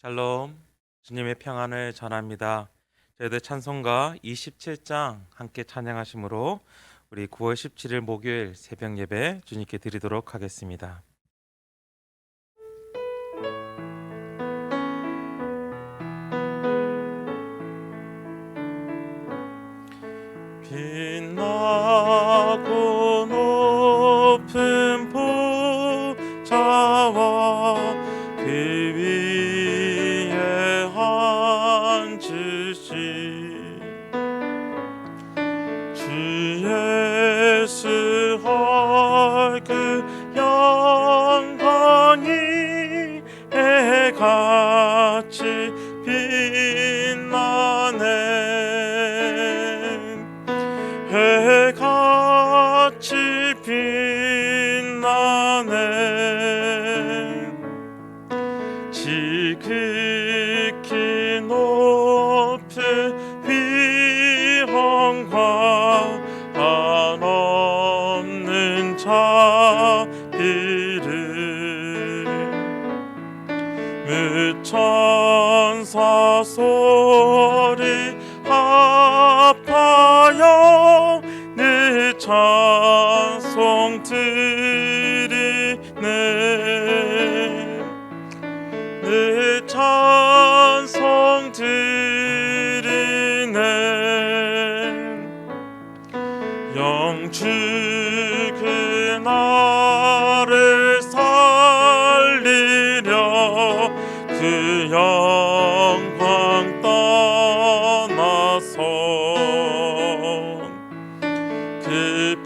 샬롬, 주님의 평안을 전합니다. 저희들 찬송가 27장 함께 찬양하심으로 우리 9월 17일 목요일 새벽 예배 주님께 드리도록 하겠습니다. 빛나고 높은 보좌와 그 위에 앉으신 주 예수 얼굴 영광이 해같이 빛나네. 해같이 빛나네. 지극히 높은 위엄과 한없는 자비를 무천사 소리 합하여 늘 찬송 드리네. 늘 찬송 드리네. 영주 그 나를 살리려 그 영광 떠나서 그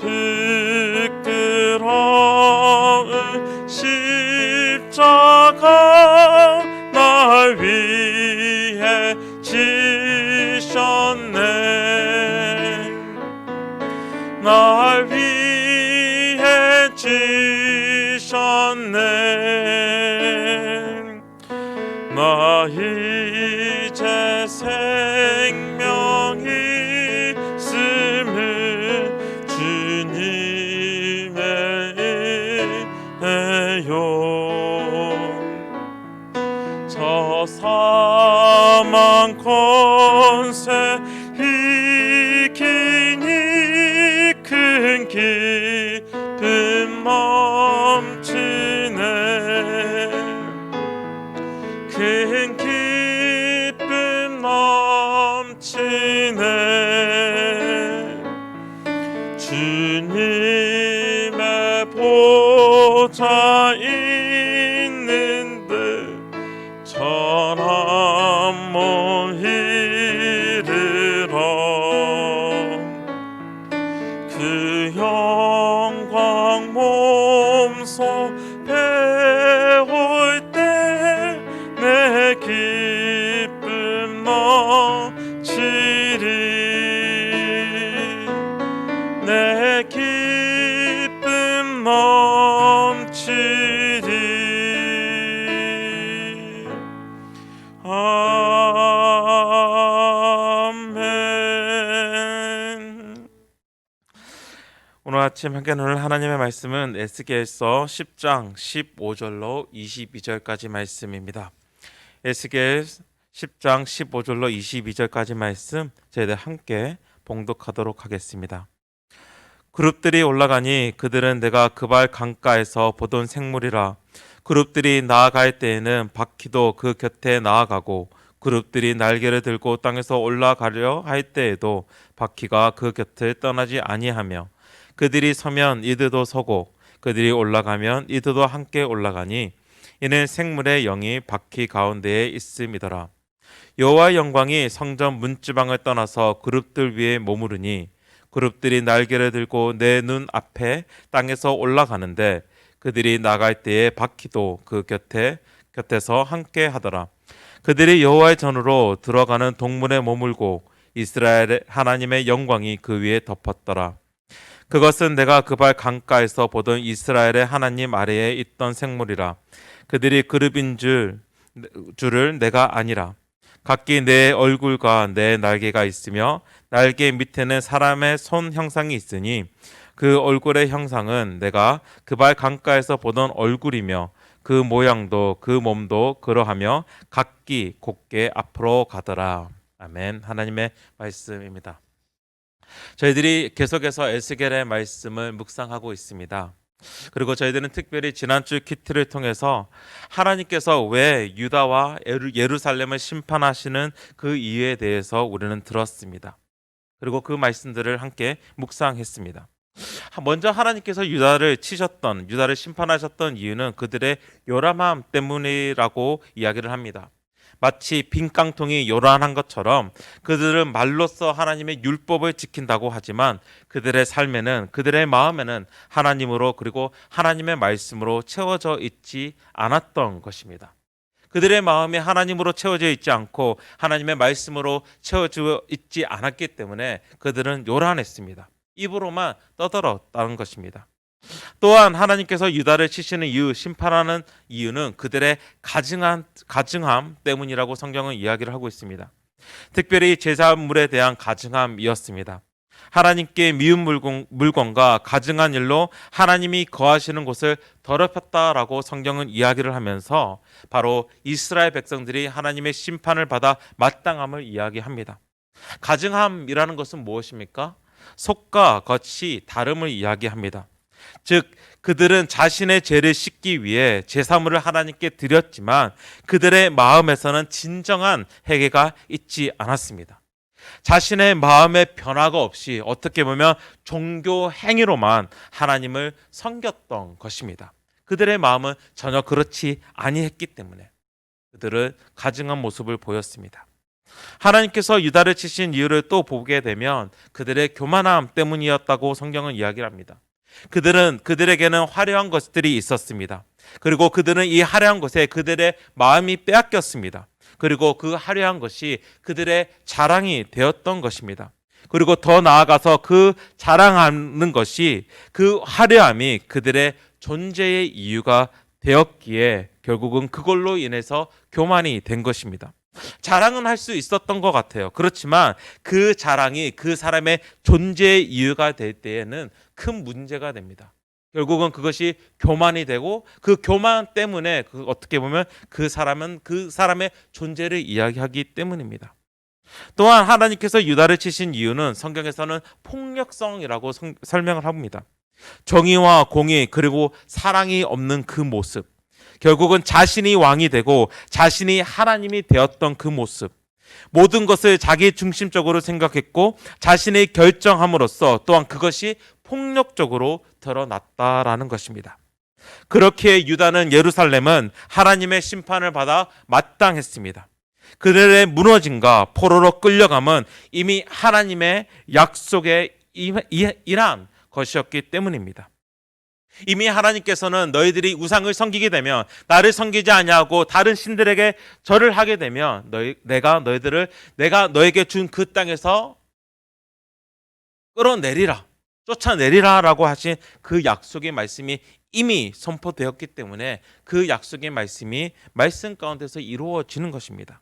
부끄러운 십자가 날 위해 지셨네. 날 위해 지셨네. 나 이제 생명이 있음을 주님의 은혜요. 저 사망 권세 이기니 큰 기쁨 넘치네. 큰 기쁨 넘치네. 주님의 보좌 있는데 천한 몸 이르러 그 영광 몸소 배울 때 내 기쁨 넘치리. 내 기쁨 넘치리. 아멘. 오늘 아침 함께 나눌 하나님의 말씀은 에스겔서 10장 15절로 22절까지 말씀입니다. 에스겔 10장 15절로 22절까지 말씀 저희들 함께 봉독하도록 하겠습니다. 그룹들이 올라가니 그들은 내가 그발 강가에서 보던 생물이라. 그룹들이 나아갈 때에는 바퀴도 그 곁에 나아가고 그룹들이 날개를 들고 땅에서 올라가려 할 때에도 바퀴가 그 곁을 떠나지 아니하며 그들이 서면 이들도 서고 그들이 올라가면 이들도 함께 올라가니 이는 생물의 영이 바퀴 가운데에 있음이더라. 여호와의 영광이 성전 문지방을 떠나서 그룹들 위에 머무르니 그룹들이 날개를 들고 내 눈 앞에 땅에서 올라가는데 그들이 나갈 때에 바퀴도 그 곁에서 함께 하더라. 그들이 여호와의 전으로 들어가는 동문에 머물고 이스라엘 하나님의 영광이 그 위에 덮었더라. 그것은 내가 그발 강가에서 보던 이스라엘의 하나님 아래에 있던 생물이라. 그들이 그룹인 줄을 내가 아니라. 각기 내 얼굴과 내 날개가 있으며 날개 밑에는 사람의 손 형상이 있으니 그 얼굴의 형상은 내가 그발 강가에서 보던 얼굴이며 그 모양도 그 몸도 그러하며 각기 곧게 앞으로 가더라. 아멘. 하나님의 말씀입니다. 저희들이 계속해서 에스겔의 말씀을 묵상하고 있습니다. 그리고 저희들은 특별히 지난주 키트를 통해서 하나님께서 왜 유다와 예루살렘을 심판하시는 그 이유에 대해서 우리는 들었습니다. 그리고 그 말씀들을 함께 묵상했습니다. 먼저 하나님께서 유다를 심판하셨던 이유는 그들의 요람함 때문이라고 이야기를 합니다. 마치 빈 깡통이 요란한 것처럼 그들은 말로써 하나님의 율법을 지킨다고 하지만 그들의 삶에는, 그들의 마음에는 하나님으로 그리고 하나님의 말씀으로 채워져 있지 않았던 것입니다. 그들의 마음이 하나님으로 채워져 있지 않고 하나님의 말씀으로 채워져 있지 않았기 때문에 그들은 요란했습니다. 입으로만 떠들었다는 것입니다. 또한 하나님께서 유다를 치시는 이유, 심판하는 이유는 그들의 가증함 때문이라고 성경은 이야기를 하고 있습니다. 특별히 제사물에 대한 가증함이었습니다. 하나님께 미운 물건과 가증한 일로 하나님이 거하시는 곳을 더럽혔다라고 성경은 이야기를 하면서 바로 이스라엘 백성들이 하나님의 심판을 받아 마땅함을 이야기합니다. 가증함이라는 것은 무엇입니까? 속과 겉이 다름을 이야기합니다. 즉 그들은 자신의 죄를 씻기 위해 제사물을 하나님께 드렸지만 그들의 마음에서는 진정한 회개가 있지 않았습니다. 자신의 마음에 변화가 없이 어떻게 보면 종교 행위로만 하나님을 섬겼던 것입니다. 그들의 마음은 전혀 그렇지 아니했기 때문에 그들은 가증한 모습을 보였습니다. 하나님께서 유다를 치신 이유를 또 보게 되면 그들의 교만함 때문이었다고 성경은 이야기를 합니다. 그들에게는 화려한 것들이 있었습니다. 그리고 그들은 이 화려한 것에 그들의 마음이 빼앗겼습니다. 그리고 그 화려한 것이 그들의 자랑이 되었던 것입니다. 그리고 더 나아가서 그 자랑하는 것이, 그 화려함이 그들의 존재의 이유가 되었기에 결국은 그걸로 인해서 교만이 된 것입니다. 자랑은 할 수 있었던 것 같아요. 그렇지만 그 자랑이 그 사람의 존재의 이유가 될 때에는 큰 문제가 됩니다. 결국은 그것이 교만이 되고 그 교만 때문에 어떻게 보면 그 사람의 존재를 이야기하기 때문입니다. 또한 하나님께서 유다를 치신 이유는 성경에서는 폭력성이라고 설명을 합니다. 정의와 공의 그리고 사랑이 없는 그 모습, 결국은 자신이 왕이 되고 자신이 하나님이 되었던 그 모습, 모든 것을 자기 중심적으로 생각했고 자신이 결정함으로써 또한 그것이 폭력적으로 드러났다라는 것입니다. 그렇게 유다는, 예루살렘은 하나님의 심판을 받아 마땅했습니다. 그들의 무너짐과 포로로 끌려감은 이미 하나님의 약속에 일한 것이었기 때문입니다. 이미 하나님께서는 너희들이 우상을 섬기게 되면, 나를 섬기지 아니하고 다른 신들에게 절을 하게 되면 내가 너에게 준 그 땅에서 끌어내리라, 쫓아내리라라고 하신 그 약속의 말씀이 이미 선포되었기 때문에 그 약속의 말씀이 말씀 가운데서 이루어지는 것입니다.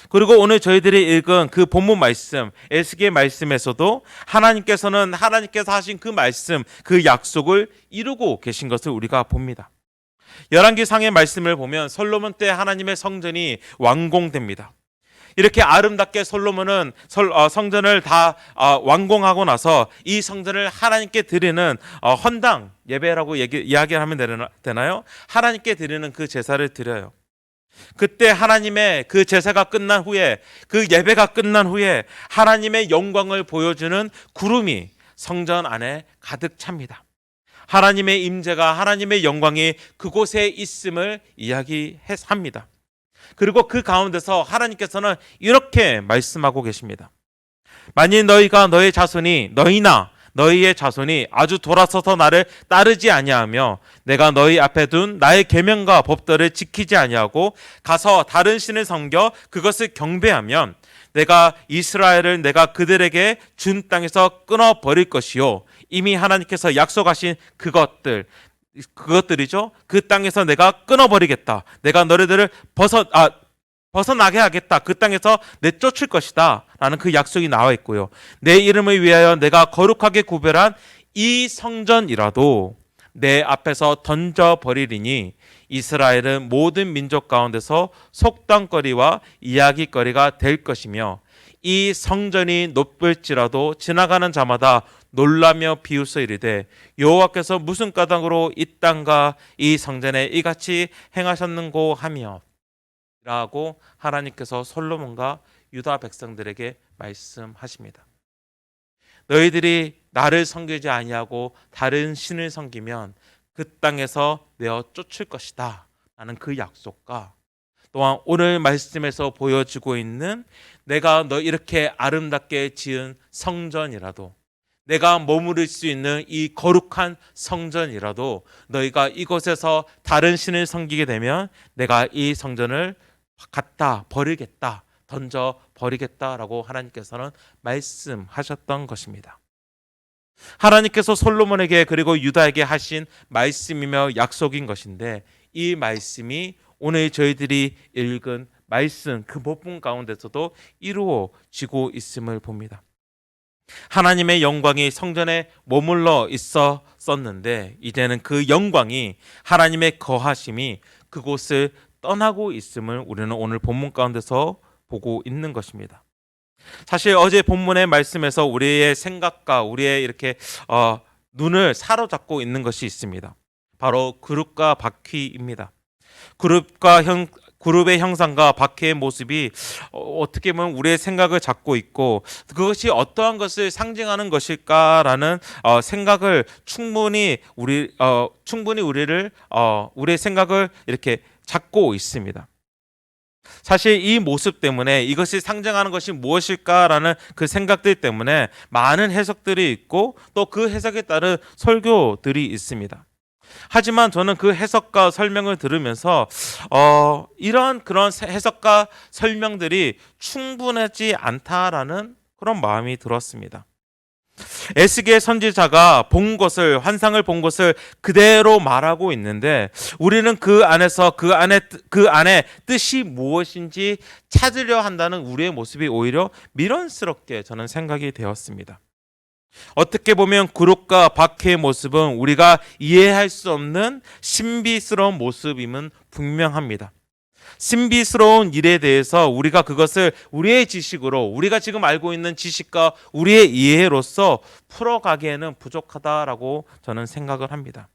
그리고 오늘 저희들이 읽은 그 본문 말씀, 에스겔 말씀에서도 하나님께서 하신 그 말씀, 그 약속을 이루고 계신 것을 우리가 봅니다. 열왕기상의 말씀을 보면 솔로몬 때 하나님의 성전이 완공됩니다. 이렇게 아름답게 솔로몬은 성전을 다 완공하고 나서 이 성전을 하나님께 드리는 헌당 예배라고 이야기하면 되나요? 하나님께 드리는 그 제사를 드려요. 그때 하나님의 그 제사가 끝난 후에, 그 예배가 끝난 후에 하나님의 영광을 보여주는 구름이 성전 안에 가득 찹니다. 하나님의 임재가, 하나님의 영광이 그곳에 있음을 이야기합니다. 그리고 그 가운데서 하나님께서는 이렇게 말씀하고 계십니다. 만일 너희가 너희의 자손이 아주 돌아서서 나를 따르지 아니하며 내가 너희 앞에 둔 나의 계명과 법도를 지키지 아니하고 가서 다른 신을 섬겨 그것을 경배하면 내가 이스라엘을 내가 그들에게 준 땅에서 끊어버릴 것이요, 이미 하나님께서 약속하신 그것들이죠. 그 땅에서 내가 끊어버리겠다. 내가 너희들을 벗어나게 하겠다. 그 땅에서 내쫓을 것이다 라는 그 약속이 나와 있고요. 내 이름을 위하여 내가 거룩하게 구별한 이 성전이라도 내 앞에서 던져버리리니 이스라엘은 모든 민족 가운데서 속담거리와 이야기거리가 될 것이며 이 성전이 높을지라도 지나가는 자마다 놀라며 비웃어 이르되 여호와께서 무슨 까닭으로 이 땅과 이 성전에 이같이 행하셨는고 하며 라고 하나님께서 솔로몬과 유다 백성들에게 말씀하십니다. 너희들이 나를 섬기지 아니하고 다른 신을 섬기면 그 땅에서 내어 쫓을 것이다 라는 그 약속과 또한 오늘 말씀에서 보여주고 있는 내가 너 이렇게 아름답게 지은 성전이라도 내가 머무를 수 있는 이 거룩한 성전이라도 너희가 이곳에서 다른 신을 섬기게 되면 내가 이 성전을 갖다 버리겠다, 던져 버리겠다라고 하나님께서는 말씀하셨던 것입니다. 하나님께서 솔로몬에게 그리고 유다에게 하신 말씀이며 약속인 것인데 이 말씀이 오늘 저희들이 읽은 말씀 그 본문 가운데서도 이루어지고 있음을 봅니다. 하나님의 영광이 성전에 머물러 있었는데 이제는 그 영광이 하나님의 거하심이 그곳을 떠나고 있음을 우리는 오늘 본문 가운데서 보고 있는 것입니다. 사실 어제 본문의 말씀에서 우리의 생각과 우리의 이렇게 눈을 사로잡고 있는 것이 있습니다. 바로 그룹과 바퀴입니다. 그룹의 형상과 바퀴의 모습이 어떻게 보면 우리의 생각을 잡고 있고 그것이 어떠한 것을 상징하는 것일까라는 생각을 충분히 우리를 우리의 생각을 이렇게 잡고 있습니다. 사실 이 모습 때문에 이것이 상징하는 것이 무엇일까라는 그 생각들 때문에 많은 해석들이 있고 또 그 해석에 따른 설교들이 있습니다. 하지만 저는 그 해석과 설명을 들으면서 이런 그런 해석과 설명들이 충분하지 않다라는 그런 마음이 들었습니다. 에스겔 선지자가 본 것을 환상을 본 것을 그대로 말하고 있는데 우리는 그 안에 뜻이 무엇인지 찾으려 한다는 우리의 모습이 오히려 미련스럽게 저는 생각이 되었습니다. 어떻게 보면 그룹과 바퀴의 모습은 우리가 이해할 수 없는 신비스러운 모습임은 분명합니다. 신비스러운 일에 대해서 우리가 그것을 우리의 지식으로 우리가 지금 알고 있는 지식과 우리의 이해로서 풀어가기에는 부족하다라고 저는 생각을 합니다.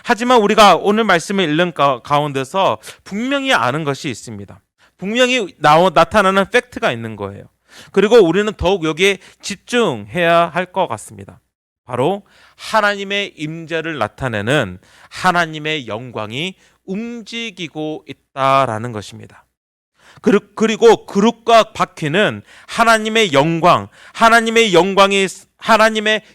하지만 우리가 오늘 말씀을 읽는 가운데서 분명히 아는 것이 있습니다. 분명히 나타나는 팩트가 있는 거예요. 그리고 우리는 더욱 여기에 집중해야 할 것 같습니다. 바로 하나님의 임재를 나타내는 하나님의 영광이 움직이고 있다라는 것입니다. 그리고 그룹과 바퀴는 하나님의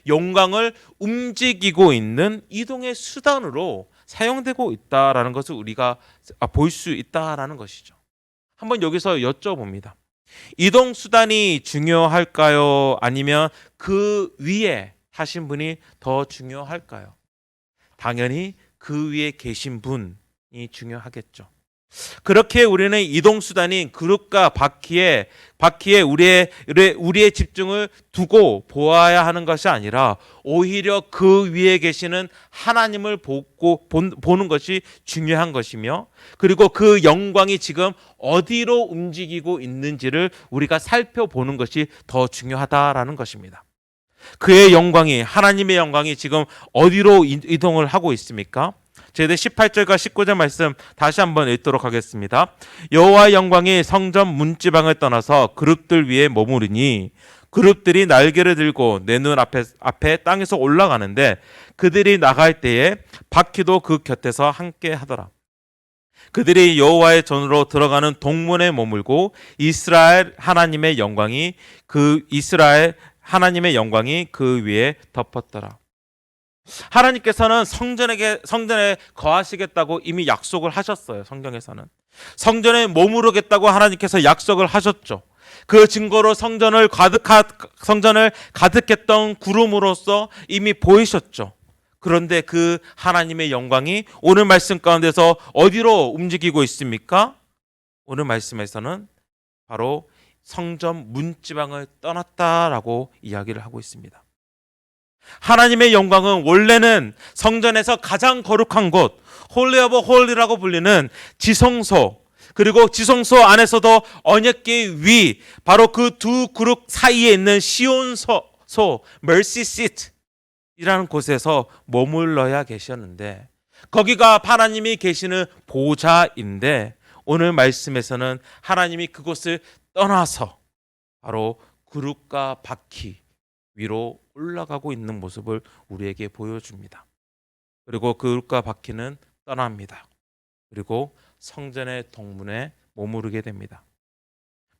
영광을 움직이고 있는 이동의 수단으로 사용되고 있다라는 것을 우리가 볼 수 있다라는 것이죠. 한번 여기서 여쭤봅니다. 이동 수단이 중요할까요? 아니면 그 위에 하신 분이 더 중요할까요? 당연히 그 위에 계신 분이 중요하겠죠. 그렇게 우리는 이동 수단인 그룹과 바퀴에 우리의 집중을 두고 보아야 하는 것이 아니라 오히려 그 위에 계시는 하나님을 보는 것이 중요한 것이며 그리고 그 영광이 지금 어디로 움직이고 있는지를 우리가 살펴보는 것이 더 중요하다라는 것입니다. 그의 영광이 하나님의 영광이 지금 어디로 이동을 하고 있습니까? 제대 18절과 19절 말씀 다시 한번 읽도록 하겠습니다. 여호와의 영광이 성전 문지방을 떠나서 그룹들 위에 머무르니 그룹들이 날개를 들고 내 눈 앞에 땅에서 올라가는데 그들이 나갈 때에 바퀴도 그 곁에서 함께 하더라. 그들이 여호와의 전으로 들어가는 동문에 머물고 이스라엘 하나님의 영광이 그 위에 덮었더라. 하나님께서는 성전에 거하시겠다고 이미 약속을 하셨어요. 성경에서는 성전에 머무르겠다고 하나님께서 약속을 하셨죠. 그 증거로 성전을 가득했던 구름으로써 이미 보이셨죠. 그런데 그 하나님의 영광이 오늘 말씀 가운데서 어디로 움직이고 있습니까? 오늘 말씀에서는 바로 성전 문지방을 떠났다라고 이야기를 하고 있습니다. 하나님의 영광은 원래는 성전에서 가장 거룩한 곳, 홀리 오브 홀리라고 불리는 지성소, 그리고 지성소 안에서도 언약궤 위, 바로 그 두 그룹 사이에 있는 시온소, 멀시 시트이라는 곳에서 머물러야 계셨는데, 거기가 하나님이 계시는 보좌인데, 오늘 말씀에서는 하나님이 그곳을 떠나서 바로 그룹과 바퀴 위로 올라가고 있는 모습을 우리에게 보여줍니다. 그리고 그룹과 바퀴는 떠납니다. 그리고 성전의 동문에 머무르게 됩니다.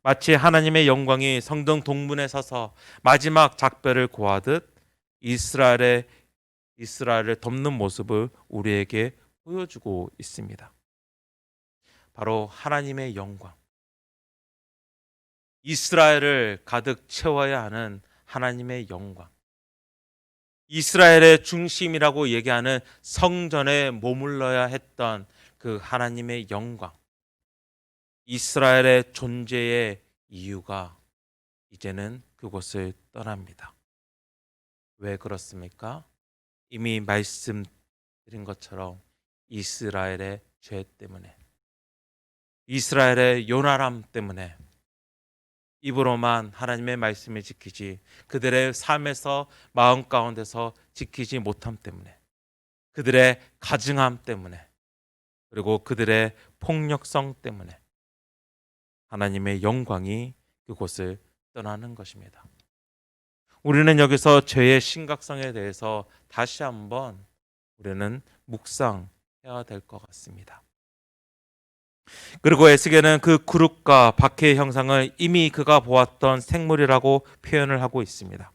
마치 하나님의 영광이 성전 동문에 서서 마지막 작별을 고하듯 이스라엘을 덮는 모습을 우리에게 보여주고 있습니다. 바로 하나님의 영광, 이스라엘을 가득 채워야 하는 하나님의 영광, 이스라엘의 중심이라고 얘기하는 성전에 머물러야 했던 그 하나님의 영광, 이스라엘의 존재의 이유가 이제는 그곳을 떠납니다. 왜 그렇습니까? 이미 말씀드린 것처럼 이스라엘의 죄 때문에, 이스라엘의 요나람 때문에, 입으로만 하나님의 말씀을 지키지 그들의 삶에서 마음 가운데서 지키지 못함 때문에, 그들의 가증함 때문에, 그리고 그들의 폭력성 때문에 하나님의 영광이 그곳을 떠나는 것입니다. 우리는 여기서 죄의 심각성에 대해서 다시 한번 우리는 묵상해야 될 것 같습니다. 그리고 에스겔은 그 그룹과 바퀴의 형상을 이미 그가 보았던 생물이라고 표현을 하고 있습니다.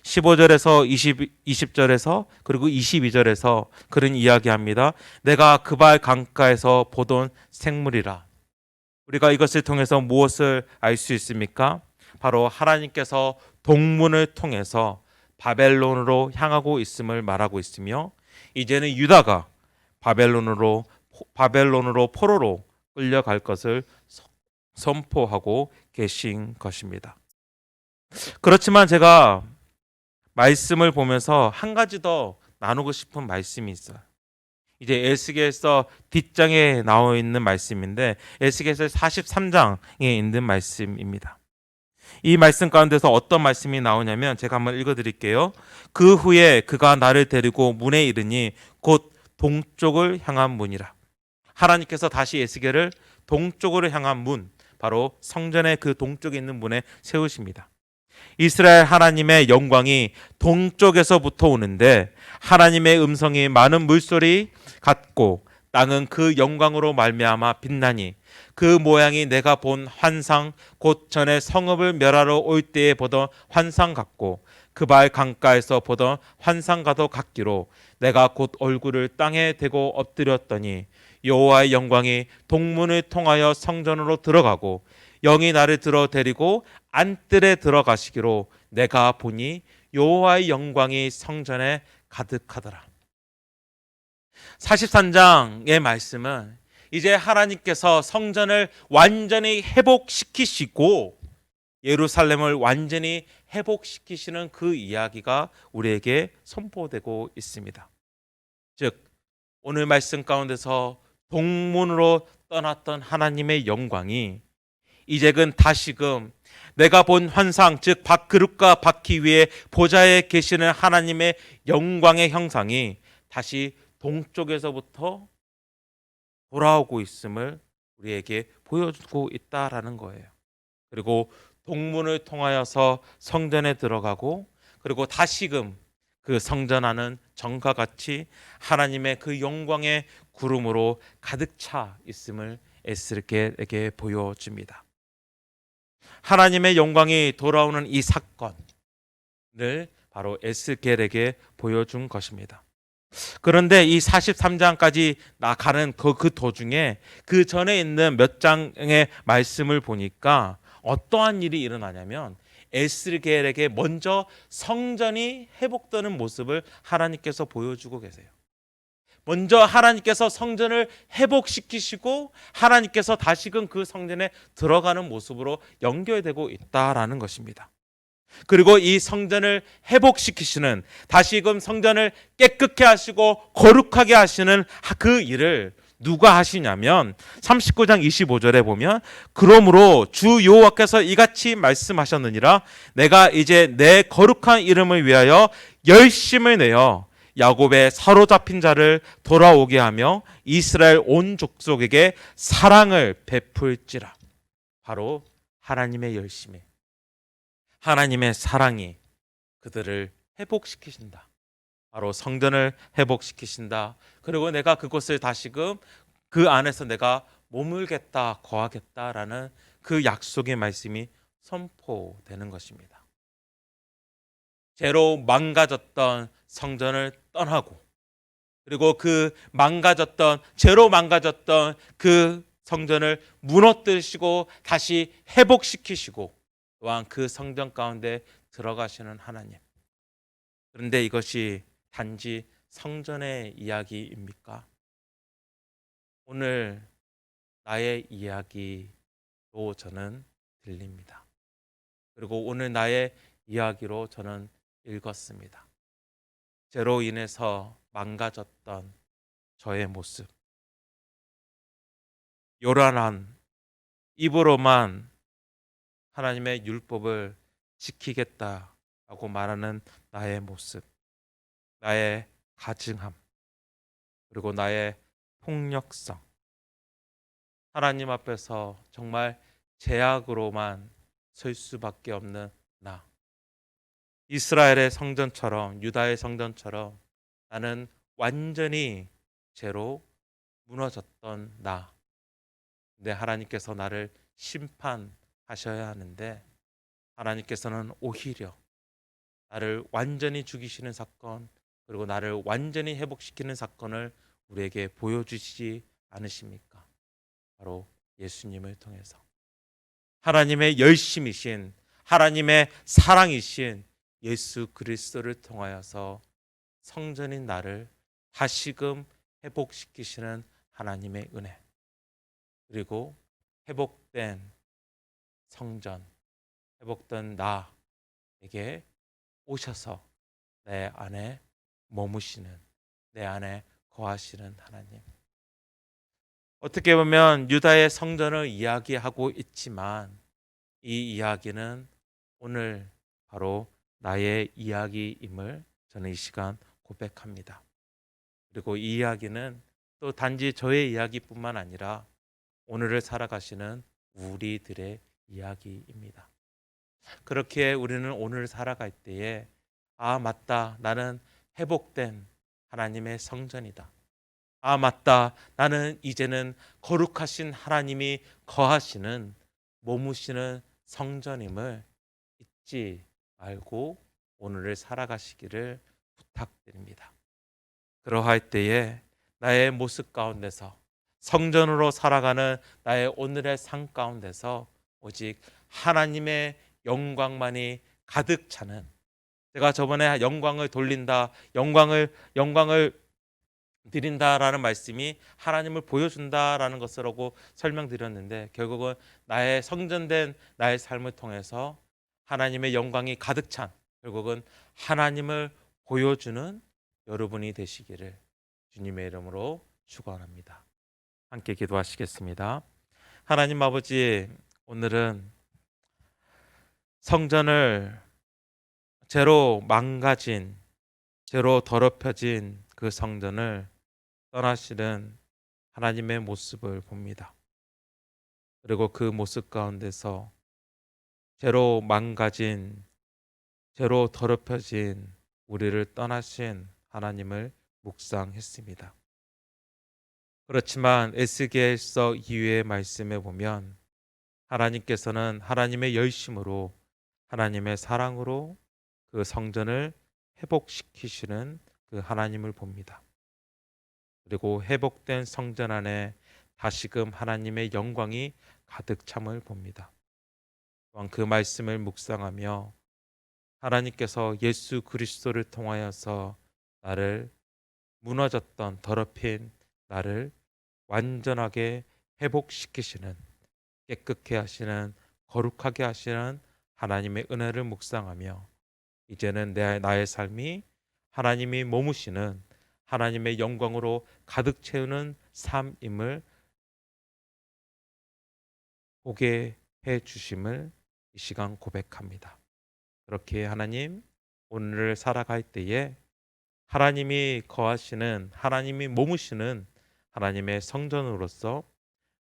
15절에서 20절에서 그리고 22절에서 그런 이야기합니다. 내가 그발 강가에서 보던 생물이라. 우리가 이것을 통해서 무엇을 알 수 있습니까? 바로 하나님께서 동문을 통해서 바벨론으로 향하고 있음을 말하고 있으며, 이제는 유다가 바벨론으로 포로로 끌려갈 것을 선포하고 계신 것입니다. 그렇지만 제가 말씀을 보면서 한 가지 더 나누고 싶은 말씀이 있어요. 이제 에스겔서 뒷장에 나와 있는 말씀인데, 에스겔서 43장에 있는 말씀입니다. 이 말씀 가운데서 어떤 말씀이 나오냐면, 제가 한번 읽어드릴게요. 그 후에 그가 나를 데리고 문에 이르니 곧 동쪽을 향한 문이라. 하나님께서 다시 에스겔을 동쪽으로 향한 문, 바로 성전의 그 동쪽에 있는 문에 세우십니다. 이스라엘 하나님의 영광이 동쪽에서부터 오는데, 하나님의 음성이 많은 물소리 같고 땅은 그 영광으로 말미암아 빛나니 그 모양이 내가 본 환상, 곧 전에 성읍을 멸하러 올 때에 보던 환상 같고 그발 강가에서 보던 환상과도 같기로 내가 곧 얼굴을 땅에 대고 엎드렸더니 여호와의 영광이 동문을 통하여 성전으로 들어가고 영이 나를 들어 데리고 안뜰에 들어가시기로 내가 보니 여호와의 영광이 성전에 가득하더라. 43장의 말씀은 이제 하나님께서 성전을 완전히 회복시키시고 예루살렘을 완전히 회복시키시는 그 이야기가 우리에게 선포되고 있습니다. 즉 오늘 말씀 가운데서 동문으로 떠났던 하나님의 영광이 이제는 다시금 내가 본 환상, 즉 밥그릇과 바퀴 위에 보좌에 계시는 하나님의 영광의 형상이 다시 동쪽에서부터 돌아오고 있음을 우리에게 보여주고 있다라는 거예요. 그리고 동문을 통하여서 성전에 들어가고, 그리고 다시금 그 성전 안은 전과 같이 하나님의 그 영광의 구름으로 가득 차 있음을 에스겔에게 보여줍니다. 하나님의 영광이 돌아오는 이 사건을 바로 에스겔에게 보여준 것입니다. 그런데 이 43장까지 나가는 그 도중에 그 전에 있는 몇 장의 말씀을 보니까 어떠한 일이 일어나냐면, 에스겔에게 먼저 성전이 회복되는 모습을 하나님께서 보여주고 계세요. 먼저 하나님께서 성전을 회복시키시고 하나님께서 다시금 그 성전에 들어가는 모습으로 연결되고 있다라는 것입니다. 그리고 이 성전을 회복시키시는, 다시금 성전을 깨끗게 하시고 거룩하게 하시는 그 일을 누가 하시냐면 39장 25절에 보면, 그러므로 주 여호와께서 이같이 말씀하셨느니라, 내가 이제 내 거룩한 이름을 위하여 열심을 내어 야곱의 사로잡힌 자를 돌아오게 하며 이스라엘 온 족속에게 사랑을 베풀지라. 바로 하나님의 열심이, 하나님의 사랑이 그들을 회복시키신다. 바로 성전을 회복시키신다. 그리고 내가 그곳을 다시금 그 안에서 내가 머물겠다, 거하겠다라는 그 약속의 말씀이 선포되는 것입니다. 죄로 망가졌던 성전을 떠나고, 그리고 그 망가졌던, 죄로 망가졌던 그 성전을 무너뜨리시고 다시 회복시키시고, 또한 그 성전 가운데 들어가시는 하나님. 그런데 이것이 단지 성전의 이야기입니까? 오늘 나의 이야기로 저는 들립니다. 그리고 오늘 나의 이야기로 저는 읽었습니다. 죄로 인해서 망가졌던 저의 모습, 요란한 입으로만 하나님의 율법을 지키겠다라고 말하는 나의 모습, 나의 가증함, 그리고 나의 폭력성, 하나님 앞에서 정말 제약으로만 설 수밖에 없는 나, 이스라엘의 성전처럼, 유다의 성전처럼 나는 완전히 죄로 무너졌던 나. 근데 하나님께서 나를 심판하셔야 하는데, 하나님께서는 오히려 나를 완전히 죽이시는 사건, 그리고 나를 완전히 회복시키는 사건을 우리에게 보여주시지 않으십니까? 바로 예수님을 통해서 하나님의 열심이신, 하나님의 사랑이신 예수 그리스도를 통하여서 성전인 나를 다시금 회복시키시는 하나님의 은혜, 그리고 회복된 성전, 회복된 나에게 오셔서 내 안에 머무시는, 내 안에 거하시는 하나님. 어떻게 보면 유다의 성전을 이야기하고 있지만 이 이야기는 오늘 바로 나의 이야기임을 저는 이 시간 고백합니다. 그리고 이 이야기는 또 단지 저의 이야기뿐만 아니라 오늘을 살아가시는 우리들의 이야기입니다. 그렇게 우리는 오늘 살아갈 때에, 아 맞다, 나는 회복된 하나님의 성전이다. 아 맞다, 나는 이제는 거룩하신 하나님이 거하시는, 머무시는 성전임을 잊지 말고 오늘을 살아가시기를 부탁드립니다. 그러할 때에 나의 모습 가운데서, 성전으로 살아가는 나의 오늘의 삶 가운데서 오직 하나님의 영광만이 가득 차는, 제가 저번에 영광을 돌린다, 영광을 드린다라는 말씀이 하나님을 보여준다라는 것이라고 설명드렸는데, 결국은 나의 성전된 나의 삶을 통해서 하나님의 영광이 가득 찬, 결국은 하나님을 보여주는 여러분이 되시기를 주님의 이름으로 축원합니다. 함께 기도하시겠습니다. 하나님 아버지, 오늘은 성전을 죄로 망가진, 죄로 더럽혀진 그 성전을 떠나시는 하나님의 모습을 봅니다. 그리고 그 모습 가운데서 죄로 망가진, 죄로 더럽혀진 우리를 떠나신 하나님을 묵상했습니다. 그렇지만 에스겔서 2의 말씀에 보면 하나님께서는 하나님의 열심으로, 하나님의 사랑으로 그 성전을 회복시키시는 그 하나님을 봅니다. 그리고 회복된 성전 안에 다시금 하나님의 영광이 가득 참을 봅니다. 또한 그 말씀을 묵상하며 하나님께서 예수 그리스도를 통하여서 나를, 무너졌던 더럽힌 나를 완전하게 회복시키시는, 깨끗게 하시는, 거룩하게 하시는 하나님의 은혜를 묵상하며 이제는 나의 삶이 하나님이 머무시는 하나님의 영광으로 가득 채우는 삶임을 보게 해 주심을 이 시간 고백합니다. 그렇게 하나님 오늘을 살아갈 때에 하나님이 거하시는 하나님이 머무시는 하나님의 성전으로서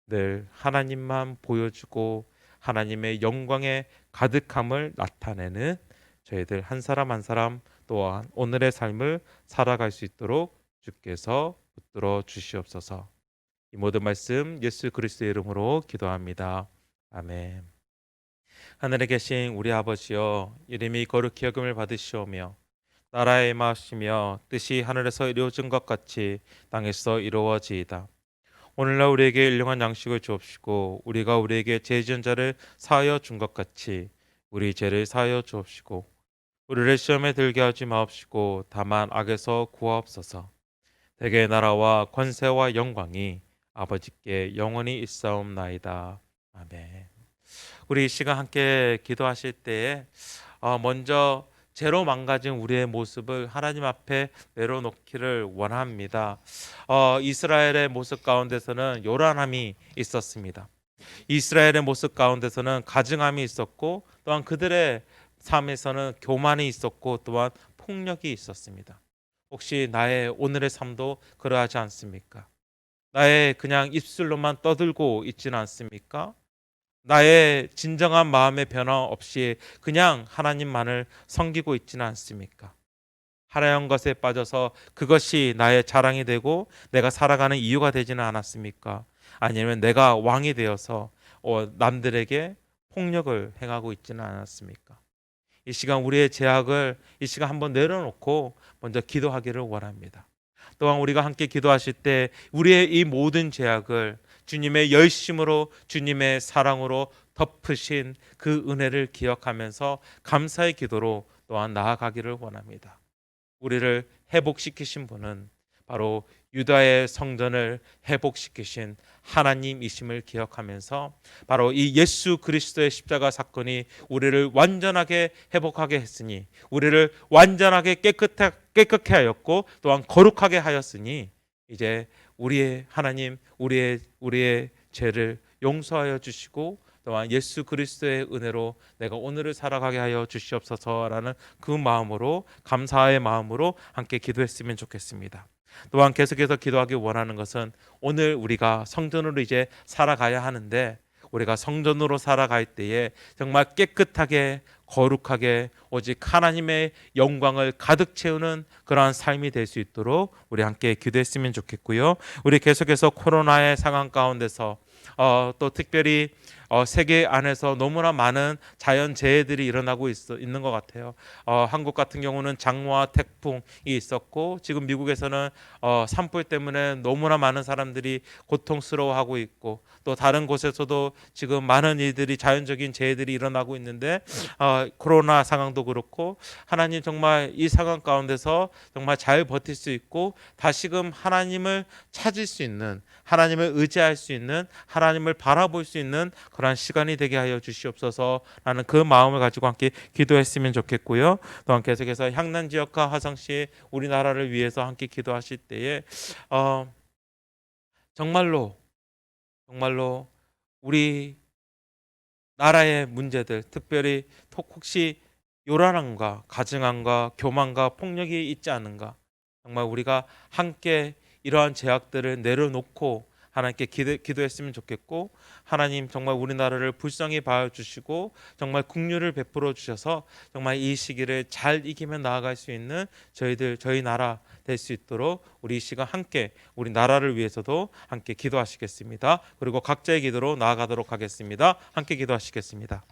늘 하나님만 보여주고 하나님의 영광의 가득함을 나타내는 저희들 한 사람 한 사람 또한 오늘의 삶을 살아갈 수 있도록 주께서 붙들어 주시옵소서. 이 모든 말씀 예수 그리스도의 이름으로 기도합니다. 아멘. 하늘에 계신 우리 아버지여, 이름이 거룩히 여김을 받으시오며 나라의 임하시며 뜻이 하늘에서 이루어진 것 같이 땅에서 이루어지이다. 오늘날 우리에게 일용한 양식을 주옵시고 우리가 우리에게 죄 지은 자를 사하여 준 것 같이 우리 죄를 사하여 주옵시고 우리를 시험에 들게 하지 마옵시고 다만 악에서 구하옵소서. 대개의 나라와 권세와 영광이 아버지께 영원히 있사옵나이다. 아멘. 우리 이 시간 함께 기도하실 때에 먼저 죄로 망가진 우리의 모습을 하나님 앞에 내려놓기를 원합니다. 이스라엘의 모습 가운데서는 요란함이 있었습니다. 이스라엘의 모습 가운데서는 가증함이 있었고 또한 그들의 삶에서는 교만이 있었고 또한 폭력이 있었습니다. 혹시 나의 오늘의 삶도 그러하지 않습니까? 나의 그냥 입술로만 떠들고 있지는 않습니까? 나의 진정한 마음의 변화 없이 그냥 하나님만을 섬기고 있지는 않습니까? 하나님 것에 빠져서 그것이 나의 자랑이 되고 내가 살아가는 이유가 되지는 않았습니까? 아니면 내가 왕이 되어서 남들에게 폭력을 행하고 있지는 않았습니까? 이 시간 우리의 죄악을 이 시간 한번 내려놓고 먼저 기도하기를 원합니다. 또한 우리가 함께 기도하실 때 우리의 이 모든 죄악을 주님의 열심으로 주님의 사랑으로 덮으신 그 은혜를 기억하면서 감사의 기도로 또한 나아가기를 원합니다. 우리를 회복시키신 분은 바로 유다의 성전을 회복시키신 하나님이심을 기억하면서 바로 이 예수 그리스도의 십자가 사건이 우리를 완전하게 회복하게 했으니 우리를 완전하게 깨끗하게 하였고 또한 거룩하게 하였으니 이제 우리의 하나님 우리의 죄를 용서하여 주시고 또한 예수 그리스도의 은혜로 내가 오늘을 살아가게 하여 주시옵소서라는 그 마음으로 감사의 마음으로 함께 기도했으면 좋겠습니다. 또한 계속해서 기도하기 원하는 것은 오늘 우리가 성전으로 이제 살아가야 하는데 우리가 성전으로 살아갈 때에 정말 깨끗하게 거룩하게 오직 하나님의 영광을 가득 채우는 그러한 삶이 될 수 있도록 우리 함께 기도했으면 좋겠고요. 우리 계속해서 코로나의 상황 가운데서 또 특별히 세계 안에서 너무나 많은 자연재해들이 일어나고 있는 것 같아요. 한국 같은 경우는 장마와 태풍이 있었고 지금 미국에서는 산불 때문에 너무나 많은 사람들이 고통스러워하고 있고 또 다른 곳에서도 지금 많은 일들이 자연적인 재해들이 일어나고 있는데 코로나 상황도 그렇고 하나님 정말 이 상황 가운데서 정말 잘 버틸 수 있고 다시금 하나님을 찾을 수 있는 하나님을 의지할 수 있는 하나님을 바라볼 수 있는 그러한 시간이 되게 하여 주시옵소서라는 그 마음을 가지고 함께 기도했으면 좋겠고요. 또한 계속해서 향난 지역과 화성시 우리나라를 위해서 함께 기도하실 때에 정말로 우리 나라의 문제들 특별히 혹시 요란함과 가증함과 교만과 폭력이 있지 않은가 정말 우리가 함께 이러한 제약들을 내려놓고 하나님께 기도했으면 좋겠고 하나님 정말 우리나라를 불쌍히 봐주시고 정말 긍휼을 베풀어 주셔서 정말 이 시기를 잘 이기며 나아갈 수 있는 저희 나라 될 수 있도록 우리 이 시간 함께 우리 나라를 위해서도 함께 기도하시겠습니다. 그리고 각자의 기도로 나아가도록 하겠습니다. 함께 기도하시겠습니다.